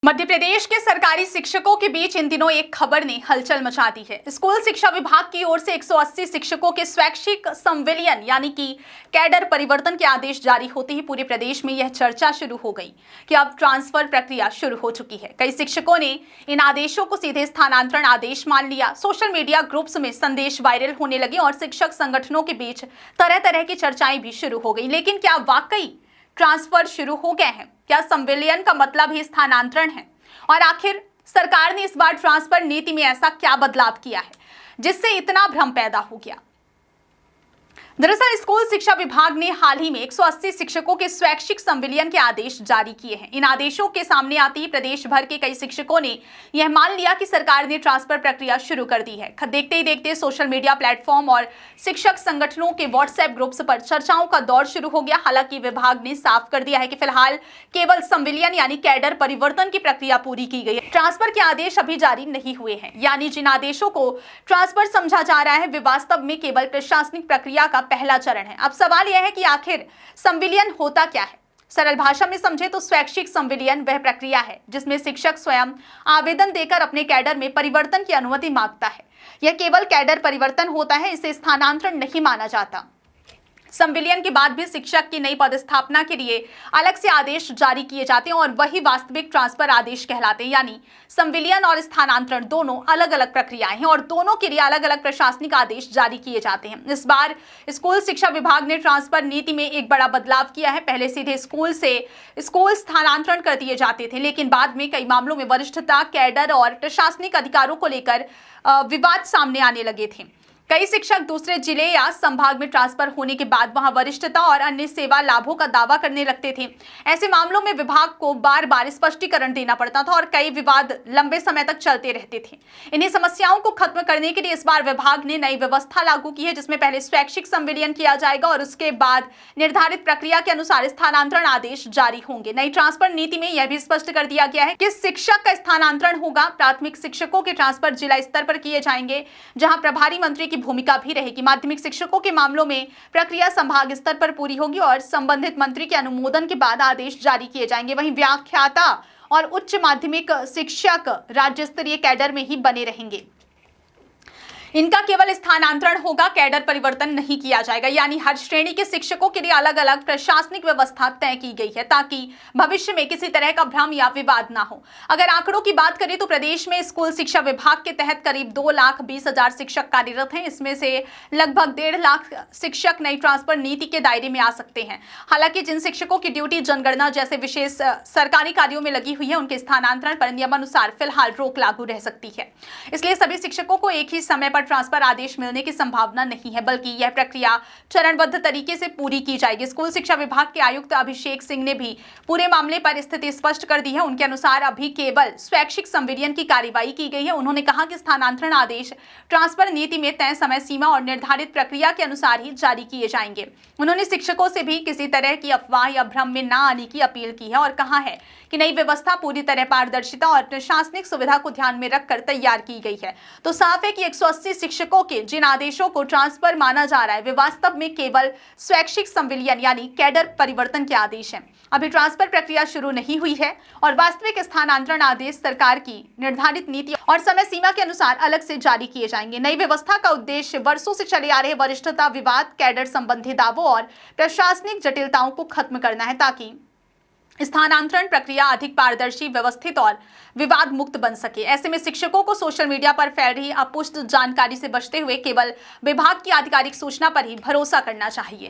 मध्य प्रदेश के सरकारी शिक्षकों के बीच इन दिनों एक खबर ने हलचल मचा दी है। स्कूल शिक्षा विभाग की ओर से 180 शिक्षकों के स्वैच्छिक संविलियन यानी कि कैडर परिवर्तन के आदेश जारी होते ही पूरे प्रदेश में यह चर्चा शुरू हो गई कि अब ट्रांसफर प्रक्रिया शुरू हो चुकी है। कई शिक्षकों ने इन आदेशों को सीधे स्थानांतरण आदेश मान लिया। सोशल मीडिया ग्रुप्स में संदेश वायरल होने लगे और शिक्षक संगठनों के बीच तरह तरह की चर्चाएं भी शुरू हो गई। लेकिन क्या वाकई ट्रांसफर शुरू हो गए हैं? क्या संविलियन का मतलब ही स्थानांतरण है? और आखिर सरकार ने इस बार ट्रांसफर नीति में ऐसा क्या बदलाव किया है जिससे इतना भ्रम पैदा हो गया? दरअसल स्कूल शिक्षा विभाग ने हाल ही में 180 शिक्षकों के स्वैच्छिक संविलियन के आदेश जारी किए हैं। इन आदेशों के सामने आते ही प्रदेश भर के कई शिक्षकों ने यह मान लिया कि सरकार ने ट्रांसफर प्रक्रिया शुरू कर दी है। देखते ही देखते सोशल मीडिया प्लेटफॉर्म और शिक्षक संगठनों के व्हाट्सएप ग्रुप्स पर चर्चाओं का दौर शुरू हो गया। हालांकि विभाग ने साफ कर दिया है कि फिलहाल केवल संविलियन यानी कैडर परिवर्तन की प्रक्रिया पूरी की गई है। ट्रांसफर के आदेश अभी जारी नहीं हुए हैं, यानी जिन आदेशों को ट्रांसफर समझा जा रहा है वे वास्तव में केवल प्रशासनिक प्रक्रिया का पहला चरण है। अब सवाल यह है कि आखिर संविलियन होता क्या है? सरल भाषा में समझे तो स्वैच्छिक संविलियन वह प्रक्रिया है जिसमें शिक्षक स्वयं आवेदन देकर अपने कैडर में परिवर्तन की अनुमति मांगता है। यह केवल कैडर परिवर्तन होता है, इसे स्थानांतरण नहीं माना जाता। संविलियन के बाद भी शिक्षक की नई पदस्थापना के लिए अलग से आदेश जारी किए जाते हैं और वही वास्तविक ट्रांसफर आदेश कहलाते हैं। यानी संविलियन और स्थानांतरण दोनों अलग अलग प्रक्रियाएं हैं और दोनों के लिए अलग अलग प्रशासनिक आदेश जारी किए जाते हैं। इस बार स्कूल शिक्षा विभाग ने ट्रांसफर नीति में एक बड़ा बदलाव किया है। पहले सीधे स्कूल से स्कूल स्थानांतरण कर दिए जाते थे, लेकिन बाद में कई मामलों में वरिष्ठता, कैडर और प्रशासनिक अधिकारों को लेकर विवाद सामने आने लगे थे। कई शिक्षक दूसरे जिले या संभाग में ट्रांसफर होने के बाद वहां वरिष्ठता और अन्य सेवा लाभों का दावा करने लगते थे। ऐसे मामलों में विभाग को बार बार स्पष्टीकरण देना पड़ता था और कई विवाद लंबे समय तक चलते रहते थे। इन्हीं समस्याओं को खत्म करने के लिए इस बार विभाग ने नई व्यवस्था लागू की है, जिसमें पहले स्वैच्छिक संविलियन किया जाएगा और उसके बाद निर्धारित प्रक्रिया के अनुसार स्थानांतरण आदेश जारी होंगे। नई ट्रांसफर नीति में यह भी स्पष्ट कर दिया गया है कि शिक्षक का स्थानांतरण होगा। प्राथमिक शिक्षकों के ट्रांसफर जिला स्तर पर किए जाएंगे, जहां प्रभारी मंत्री की भूमिका भी रहेगी। माध्यमिक शिक्षकों के मामलों में प्रक्रिया संभाग स्तर पर पूरी होगी और संबंधित मंत्री के अनुमोदन के बाद आदेश जारी किए जाएंगे। वहीं व्याख्याता और उच्च माध्यमिक शिक्षक राज्य स्तरीय कैडर में ही बने रहेंगे। इनका केवल स्थानांतरण होगा, कैडर परिवर्तन नहीं किया जाएगा। यानी हर श्रेणी के शिक्षकों के लिए अलग अलग प्रशासनिक व्यवस्था तय की गई है ताकि भविष्य में किसी तरह का भ्रम या विवाद ना हो। अगर आंकड़ों की बात करें तो प्रदेश में स्कूल शिक्षा विभाग के तहत करीब 2,20,000 शिक्षक कार्यरत हैं। इसमें से लगभग 1.5 लाख शिक्षक नई ट्रांसफर नीति के दायरे में आ सकते हैं। हालांकि जिन शिक्षकों की ड्यूटी जनगणना जैसे विशेष सरकारी कार्यों में लगी हुई है, उनके स्थानांतरण पर नियमानुसार फिलहाल रोक लागू रह सकती है। इसलिए सभी शिक्षकों को एक ही समय पर ट्रांसफर आदेश मिलने की संभावना नहीं है, बल्कि यह प्रक्रिया चरणबद्ध तरीके से पूरी की जाएगी। स्कूल शिक्षा विभाग के आयुक्त अभिषेक सिंह ने भी पूरे मामले पर स्थिति स्पष्ट कर दी है। उनके अनुसार अभी केवल स्वैच्छिक संविलियन की कार्यवाही की गई है। उन्होंने कहा कि स्थानांतरण आदेश ट्रांसफर नीति में तय समय सीमा और निर्धारित प्रक्रिया के अनुसार ही जारी किए जाएंगे। उन्होंने शिक्षकों से भी किसी तरह की अफवाह या भ्रम में न आने की अपील की है और कहा है कि नई व्यवस्था पूरी तरह पारदर्शिता और प्रशासनिक सुविधा को ध्यान में रखकर तैयार की गई है। तो साफ है कि 180 शिक्षकों के जिन आदेशों को ट्रांसफर माना जा रहा है वे वास्तव में केवल स्वैच्छिक संविलियन यानी कैडर परिवर्तन के आदेश हैं। अभी ट्रांसफर प्रक्रिया शुरू नहीं हुई है और वास्तविक स्थानांतरण आदेश सरकार की निर्धारित नीति और समय सीमा के अनुसार अलग से जारी किए जाएंगे। नई व्यवस्था का उद्देश्य वर्षों से चले आ रहे वरिष्ठता विवाद, कैडर संबंधी दावों और प्रशासनिक जटिलताओं को खत्म करना है ताकि स्थानांतरण प्रक्रिया अधिक पारदर्शी, व्यवस्थित और विवाद मुक्त बन सके। ऐसे में शिक्षकों को सोशल मीडिया पर फैल रही अपुष्ट जानकारी से बचते हुए केवल विभाग की आधिकारिक सूचना पर ही भरोसा करना चाहिए।